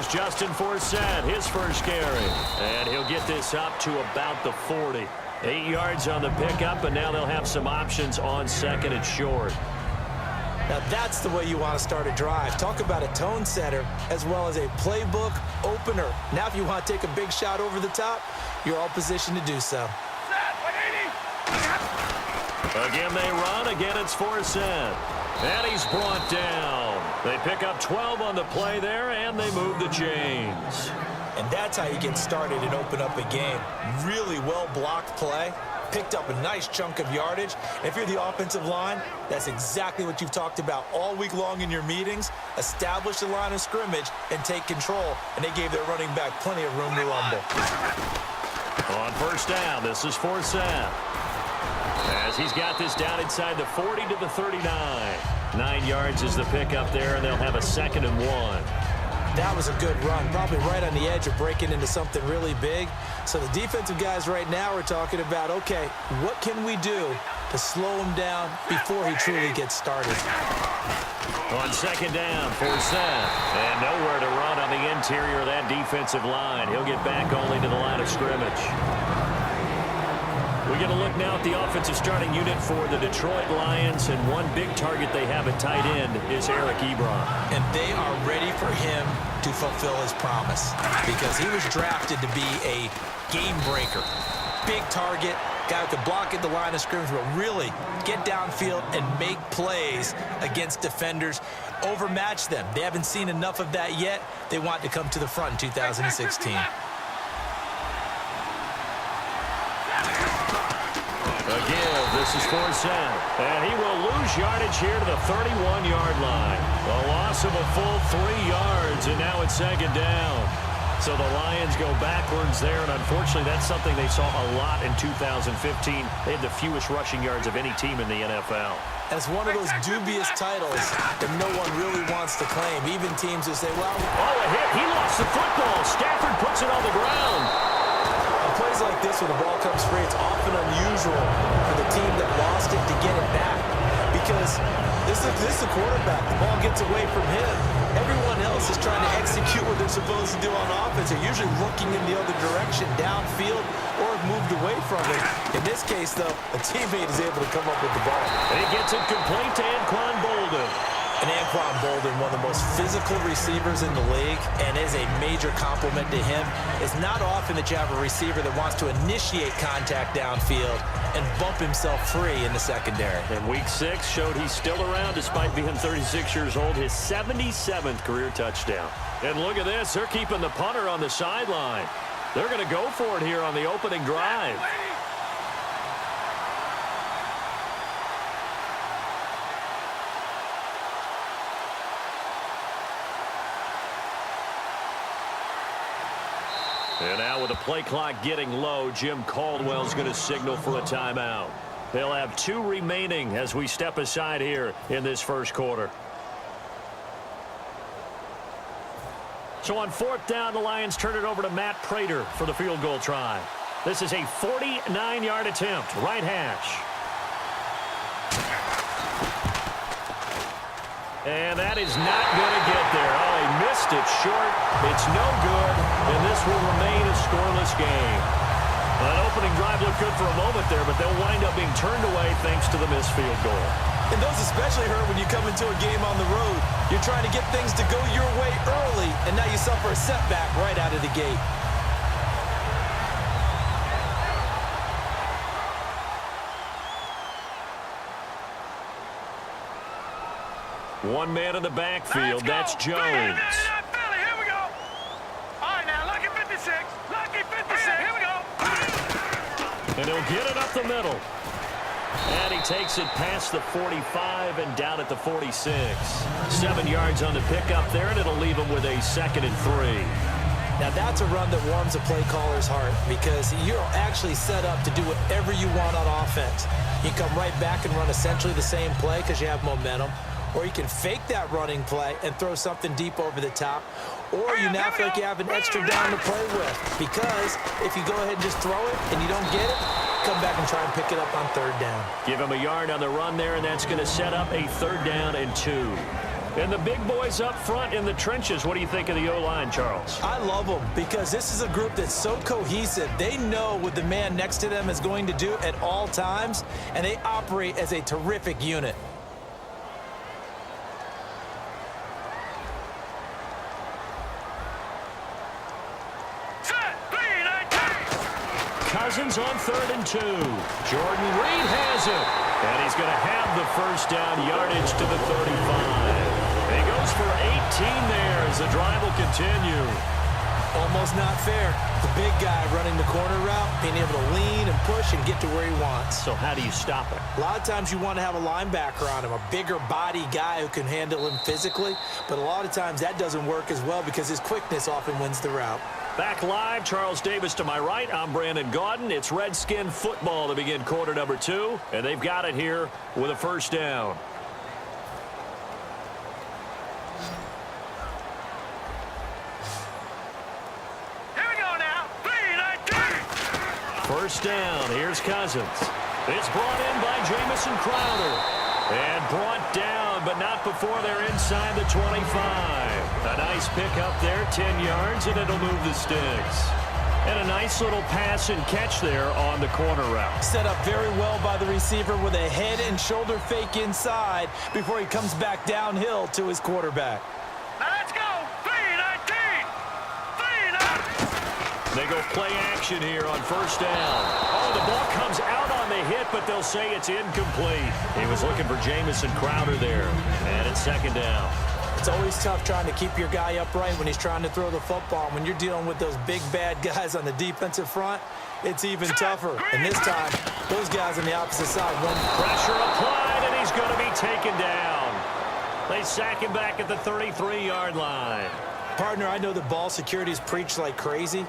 Here's Justin Forsett, his first carry. And he'll get this up to about the 40. 8 yards on the pickup, and now they'll have some options on second and short. Now that's the way you want to start a drive. Talk about a tone setter as well as a playbook opener. Now if you want to take a big shot over the top, you're all positioned to do so. Again they run, again it's Forsett. And he's brought down. They pick up 12 on the play there, and they move the chains. And that's how you get started and open up a game. Really well-blocked play. Picked up a nice chunk of yardage. And if you're the offensive line, that's exactly what you've talked about all week long in your meetings. Establish the line of scrimmage and take control. And they gave their running back plenty of room to rumble. On first down, this is Forsett. As he's got this down inside the 40 to the 39. 9 yards is the pickup there, and they'll have a 2nd and 1. That was a good run, probably right on the edge of breaking into something really big. So the defensive guys right now are talking about, okay, what can we do to slow him down before he truly gets started? On second down, Forsett. And nowhere to run on the interior of that defensive line. He'll get back only to the line of scrimmage. We're going to look now at the offensive starting unit for the Detroit Lions, and one big target they have at tight end is Eric Ebron. And they are ready for him to fulfill his promise because he was drafted to be a game breaker. Big target, guy who could block at the line of scrimmage, but really get downfield and make plays against defenders, overmatch them. They haven't seen enough of that yet. They want to come to the front in 2016. Again, this is Forsett, and he will lose yardage here to the 31-yard line. A loss of a full 3 yards, and now it's second down. So the Lions go backwards there, and unfortunately that's something they saw a lot in 2015. They had the fewest rushing yards of any team in the NFL. As one of those dubious titles that no one really wants to claim. Even teams who say, well... Oh, a hit. He lost the football. Stafford puts it on the ground. Plays like this when the ball comes free, it's often unusual for the team that lost it to get it back because this is the quarterback. The ball gets away from him. Everyone else is trying to execute what they're supposed to do on offense. They're usually looking in the other direction, downfield, or have moved away from it. In this case, though, a teammate is able to come up with the ball. And he gets it complete to Anquan Bolden. And Anquan Bolden, one of the most physical receivers in the league, and is a major compliment to him. It's not often that you have a receiver that wants to initiate contact downfield and bump himself free in the secondary. And week 6 showed he's still around despite being 36 years old, his 77th career touchdown. And look at this, they're keeping the punter on the sideline. They're going to go for it here on the opening drive. And now with the play clock getting low, Jim Caldwell's going to signal for a timeout. They'll have 2 remaining as we step aside here in this first quarter. So on 4th down, the Lions turn it over to Matt Prater for the field goal try. This is a 49-yard attempt, right hash. And that is not going to get there. Oh, he missed it short. It's no good, and this will remain a scoreless game. That opening drive looked good for a moment there, but they'll wind up being turned away thanks to the missed field goal. And those especially hurt when you come into a game on the road. You're trying to get things to go your way early, and now you suffer a setback right out of the gate. One man in the backfield. That's Jones. Here we go. All right, now, lucky 56. Lucky 56. Here we go. And he'll get it up the middle. And he takes it past the 45 and down at the 46. 7 yards on the pickup there, and it'll leave him with a 2nd and 3. Now that's a run that warms a play caller's heart because you're actually set up to do whatever you want on offense. You come right back and run essentially the same play because you have momentum. Or you can fake that running play and throw something deep over the top. Or you now feel like you have an extra down to play with. Because if you go ahead and just throw it and you don't get it, come back and try and pick it up on 3rd down. Give him a yard on the run there, and that's going to set up a 3rd down and 2. And the big boys up front in the trenches, what do you think of the O-line, Charles? I love them because this is a group that's so cohesive. They know what the man next to them is going to do at all times, and they operate as a terrific unit. Cousins on 3rd and 2. Jordan Reed has it. And he's going to have the first down, yardage to the 35. And he goes for 18 there as the drive will continue. Almost not fair. The big guy running the corner route, being able to lean and push and get to where he wants. So how do you stop it? A lot of times you want to have a linebacker on him, a bigger body guy who can handle him physically. But a lot of times that doesn't work as well because his quickness often wins the route. Back live, Charles Davis to my right. I'm Brandon Gaudin. It's Redskin football to begin quarter number 2, and they've got it here with a first down. Here we go now. 3-19. First down. Here's Cousins. It's brought in by Jamison Crowder. And brought down, but not before they're inside the 25. A nice pick up there, 10 yards, and it'll move the sticks. And a nice little pass and catch there on the corner route. Set up very well by the receiver with a head and shoulder fake inside before he comes back downhill to his quarterback. Now let's go. 3-19. 3-19. They go play action here on first down. Oh, the ball comes out on the hit, but they'll say it's incomplete. He was looking for Jamison Crowder there. And it's second down. It's always tough trying to keep your guy upright when he's trying to throw the football. When you're dealing with those big, bad guys on the defensive front, it's even tougher. And this time, those guys on the opposite side won. Pressure applied, and he's going to be taken down. They sack him back at the 33-yard line. Partner, I know the ball security is preached like crazy,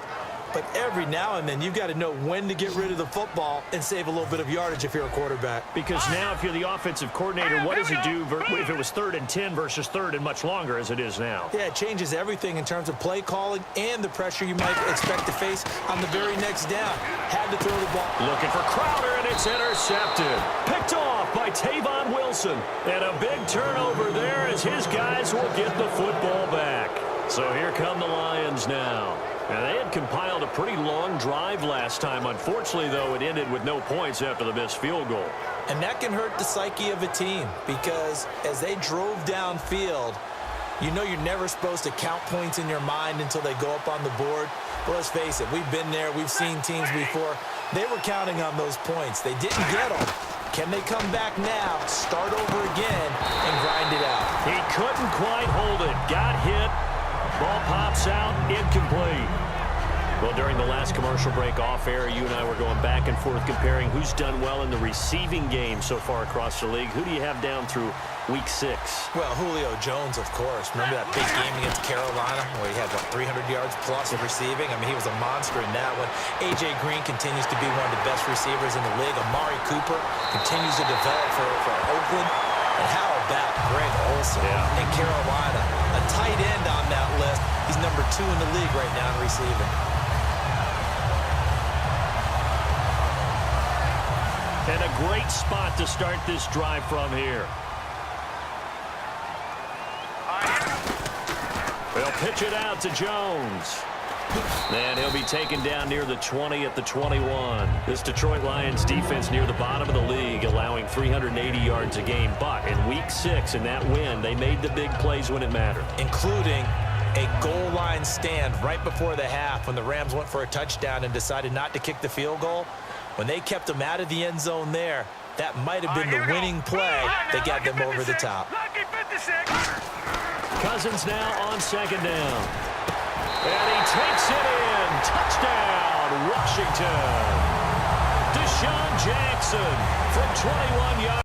but every now and then you've got to know when to get rid of the football and save a little bit of yardage if you're a quarterback. Because now if you're the offensive coordinator, what does it do if it was 3rd and 10 versus 3rd and much longer as it is now? Yeah, it changes everything in terms of play calling and the pressure you might expect to face on the very next down. Had to throw the ball. Looking for Crowder, and it's intercepted. Picked off by Tavon Wilson. And a big turnover there as his guys will get the football back. So here come the Lions now. And they had compiled a pretty long drive last time. Unfortunately, though, it ended with no points after the missed field goal. And that can hurt the psyche of a team because as they drove downfield, you know you're never supposed to count points in your mind until they go up on the board. But let's face it, we've been there. We've seen teams before. They were counting on those points. They didn't get them. Can they come back now, start over again, and grind it out? He couldn't quite hold it. Got hit. Ball pops out, incomplete. Well, during the last commercial break off air, you and I were going back and forth comparing who's done well in the receiving game so far across the league. Who do you have down through week 6? Well, Julio Jones, of course. Remember that big game against Carolina where he had, 300 yards plus of receiving? I mean, he was a monster in that one. A.J. Green continues to be one of the best receivers in the league. Amari Cooper continues to develop for Oakland. And how about Greg Olsen in Carolina? A tight end on that list. He's number 2 in the league right now in receiving. And a great spot to start this drive from here. They'll pitch it out to Jones. And he'll be taken down near the 20 at the 21. This Detroit Lions defense near the bottom of the league, allowing 380 yards a game. But in week 6, in that win, they made the big plays when it mattered. Including a goal line stand right before the half when the Rams went for a touchdown and decided not to kick the field goal. When they kept them out of the end zone there, that might have been the winning play that got them over the top. Cousins now on second down. And he takes it in. Touchdown, Washington. Deshaun Jackson from 21 yards.